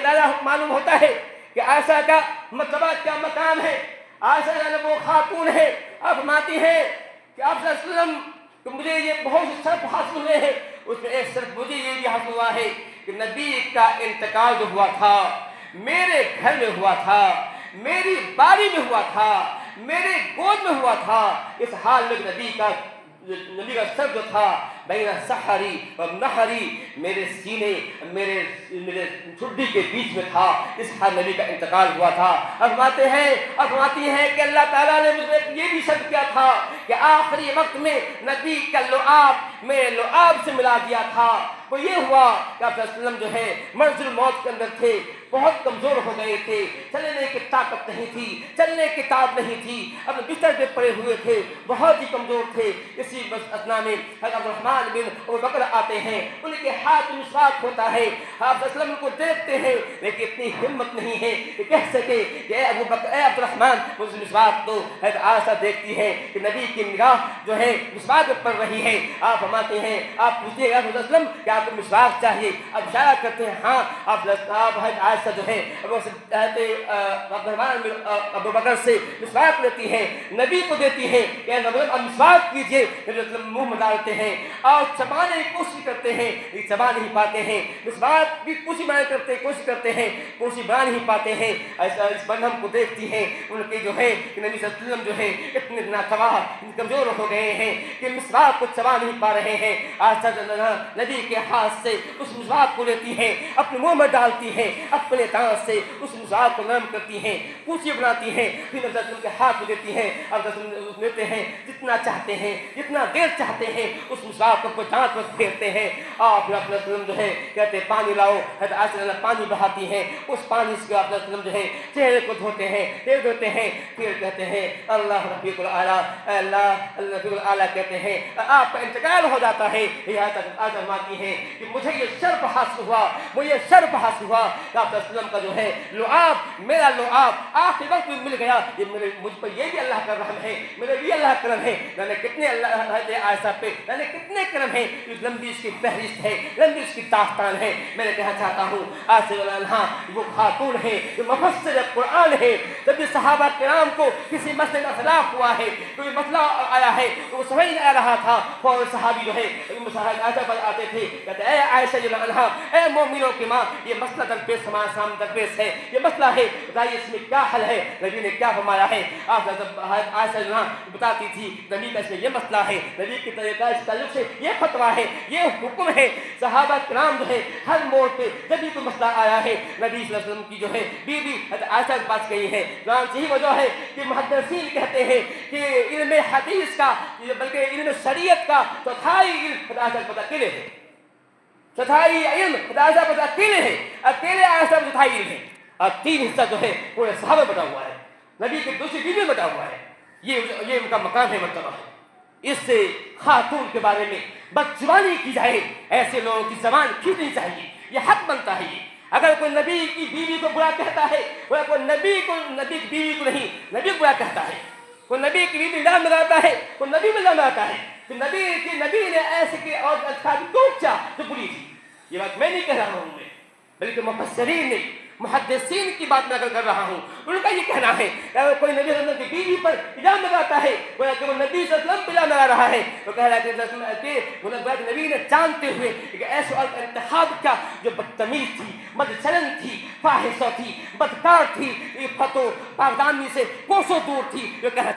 تعالیٰ معلوم ہوتا ہے کہ عائشہ کا مرتبہ کیا مقام ہے. عائشہ وہ خاتون ہے, آپ فرماتی ہیں کہ آپ صلی اللہ علیہ وسلم کہ مجھے یہ بہت سے شرف حاصل ہوئے ہیں, اس میں ایک شرف مجھے یہ بھی حاصل ہوا ہے کہ نبی کا انتقال جو ہوا تھا میرے گھر میں ہوا تھا, میری باری میں ہوا تھا, میرے گود میں ہوا تھا. اس حال میں نبی کا سر جو تھا بین سحری اور نحری, میرے سینے میرے ٹھڈی کے بیچ میں تھا. اس حال نبی کا انتقال ہوا تھا. فرماتی ہیں کہ اللہ تعالیٰ نے مجھے یہ بھی شرط کیا تھا کہ آخری وقت میں نبی کا لعاب میرے لعاب سے ملا دیا تھا. وہ یہ ہوا کہ آپ صلی اللہ علیہ وسلم جو ہے مرض الموت کے اندر تھے, بہت کمزور ہو گئے تھے, چلنے کی طاقت نہیں تھی, چلنے کی طاقت نہیں تھی, اپنے بستر پہ پڑے ہوئے تھے, بہت ہی کمزور تھے. اسی اسنا میں حضرت عبدالرحمن بن ابو بکر آتے ہیں, ان کے ہاتھ میں مسواک ہوتا ہے. آپ صلی اللہ علیہ وسلم کو دیکھتے ہیں لیکن اتنی ہمت نہیں ہے کہ کہہ سکے کہ اے ابو بکر, اے عبدالرحمن مجھے مسواک دو. حضرت عائشہ دیکھتی ہے کہ نبی کی نگاہ جو ہے مسواک پہ پڑ رہی ہے. آپ فرماتے ہیں, آپ پوچھتے ہیں صلی اللہ علیہ وسلم کہ آپ کو مسواک چاہیے؟ اب اشارہ کرتے ہیں ہاں. آپ حضرت عائشہ جو ہے ابو بکر سے مسواک لیتی ہیں, نبی کو دیتی ہیں کہ اب مسواک کیجیے. منہ میں ڈالتے ہیں اور چبانے کی کوشش کرتے ہیں, چبا نہیں پاتے ہیں. مسواک بھی کوشش کرتے ہیں, کوشش بنا نہیں پاتے ہیں. ایسا اس بندھم کو دیکھتی ہیں ان کے جو ہے کہ نبی صلی اللہ علیہ وسلم جو ہے اتنے ناتواہ کمزور ہو گئے ہیں کہ مسواک کو چبا نہیں پا رہے ہیں. آج نبی کے ہاتھ سے اس مسواک کو لیتی ہیں, اپنے منہ میں ڈالتی ہیں, اپنے دانت سے اس مسواک کو نرم کرتی ہیں, کوچی بناتی ہیں, پھر نبی صلی اللہ علیہ وسلم کے ہاتھ میں دیتی ہیں. اب لیتے ہیں جتنا چاہتے ہیں, جتنا دیر چاہتے ہیں اس مسواک کو دانت پر پھیرتے ہیں. اور پھر آپ وسلم جو ہے کہتے ہیں پانی لاؤ. حضرت عائشہ پانی بہاتی ہیں, اس پانی سے آپ وسلم جو ہے چہرے کو دھوتے ہیں, دے دیتے ہیں. پھر کہتے ہیں اللہ رفیق الاعلیٰ, اللہ رفیق الاعلیٰ کہتے ہیں آپ کا انتقال ہو جاتا ہے. یہاں تک آج فرماتی ہیں کہ مجھے یہ شرف حاصل ہوا کہ آپ وسلم کا جو ہے لعاب, میرا لعاب آخری وقت میں مل گیا. یہ مجھ پر یہ بھی اللہ کا رحم ہے, میرے بھی اللہ کا کرم ہے. میں نے کتنے اللہ عائشہ پہ میں نے کتنے کرم ہے. لمبی اس کی فہرست ہے, لمبی اس کی داستان ہے. میں نے کہنا چاہتا ہوں عائشہ عنہا وہ خاتون ہے جو مفسر قرآن ہے. جب بھی صحابہ کرام کو کسی مسئلے کا خلاف ہوا ہے, کوئی مسئلہ آیا ہے تو وہ سمجھ نہیں آ رہا تھا, اور صحابی جو ہے عائشہ پر آتے تھے, کہتے ہیں اے عائشہ عنہا, اے مومنوں کی ماں, یہ مسئلہ درپیش ہمارے سامنے درپیش ہے, یہ مسئلہ ہے, بتائیے اس میں کیا حل ہے. نبی نے کیا فرمایا ہے؟ آپ عائشہ عنہا بتاتی تھی نبی کا اس میں یہ مسئلہ ہے, نبی کی طریقہ اس تعلق سے یہ فتویٰ ہے, یہ حکم ہے. صحابہ کرام جو ہے ہر موڑ پہ جب بھی کوئی مسئلہ آیا ہے نبی صلی اللہ علیہ وسلم کی جو ہے بیوی عائشہ کے پاس گئی ہے. یہی وجہ ہے کہ محدثین کہتے ہیں کہ علم حدیث کا بلکہ علم شریعت کا چوتھائی علم عائشہ کو پتہ اکیلے ہے, چوتھائی علم عائشہ کو پتہ اکیلے ہے, اکیلے عائشہ کو چوتھائی علم ہے, اور 3 حصہ جو ہے پورے صحابہ بتا ہوا ہے, نبی کے دوسری بیوی بتا ہوا ہے. یہ ان کا مقام ہے, مرتبہ ہے. اس سے خاتون کے بارے میں بدزبانی کی جائے, ایسے لوگوں کی زبان کھینچنی چاہیے, یہ حق بنتا ہے. اگر کوئی نبی کی بیوی کو برا کہتا ہے, کوئی نبی کی بیوی کو نہیں, نبی کو برا کہتا ہے, کوئی نبی کی بیوی الزام لگاتا ہے, کوئی نبی میں الزام لگاتا ہے کہ نبی نے ایسے کہ اور اچھا کیا تو بری تھی. یہ بات میں نہیں کہہ رہا ہوں, میں بلکہ مفسرین نے محدثین کی بات میں اگر کر رہا ہوں, ان کا یہ کہنا ہے کہ اگر کوئی نبی صلی اللہ علیہ وسلم کی بیوی پر الزام لگاتا ہے, وہ نبی صلی اللہ علیہ وسلم پر الزام لگا رہا ہے, تو کہہ رہا ہے کہ نبی نے جانتے ہوئے کہ ایسے اور انتخاب کیا جو بدتمیز تھی, بدچلن تھی, فاحشہ تھی, بدکار تھی, فتو پاکدامنی سے کوسوں دور تھی, جو کہنا